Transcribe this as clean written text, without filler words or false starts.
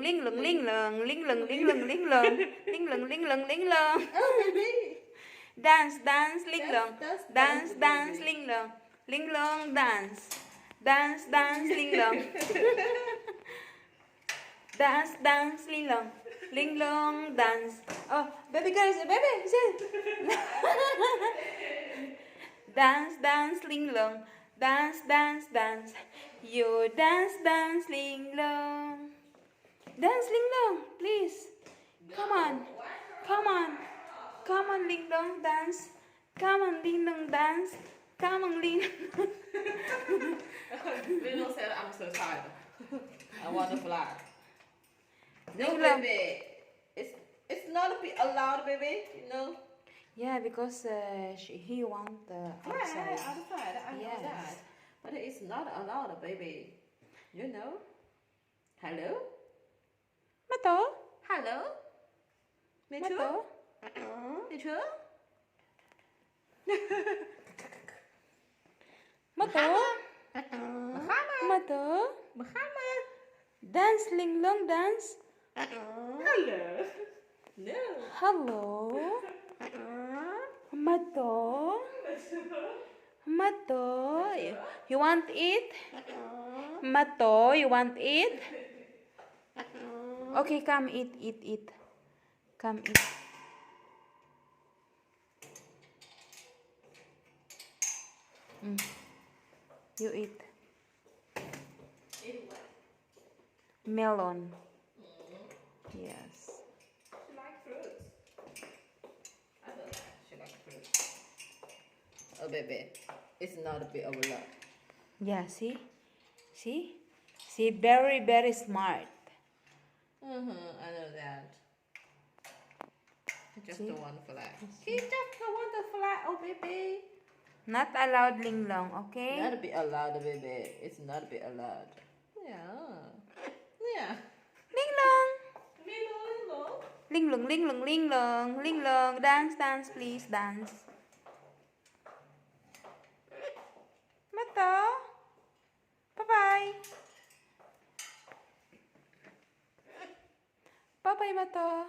linglong, linglong, linglong, linglong, linglong, linglong, linglong, linglong. Oh, baby. Dance, dance, linglong, That's dance, the dance, baby. linglong, linglong, dance, dance, dance, linglong, dance, dance, linglong, linglong, dance. Oh, baby girl, baby, sit. Dance, dance, linglong, dance, dance, dance. You dance, dance, linglong. Dance, linglong, please. Come on, come on, come on, linglong, dance. Come on, linglong, dance. Come on, linglong. Lilo said, I'm so tired. I want to fly. No, Linglong. baby. It's not a bit allowed, baby. You know. Yeah, because he want outside. Yeah, outside. I know Yes. that. But it's not allowed, baby. You know. Hello. Mato, Hello. Me too. mato. Me too. Mato, Mahama. mato. Mahama. Dance, linglong, dance. Hello. No. Hello. Mato. Mato. You want eat? Mato, you want eat? Okay, come eat, eat, eat. Come eat. You eat. Melon. Yes. She likes fruits. I don't like. She likes fruits. Oh, baby. It's not a bit of a lot. Yeah, see? See? See, very, very smart. I know that. I just See? don't want to fly. He just don't want to fly. Oh, baby. Not allowed, linglong, okay? Not a bit allowed, baby. It's not a bit allowed. Yeah. Yeah. Linglong. Little. Linglong, linglong, linglong, linglong. Dance, dance, please, dance. Mato. Bye-bye. Bye-bye, Mato.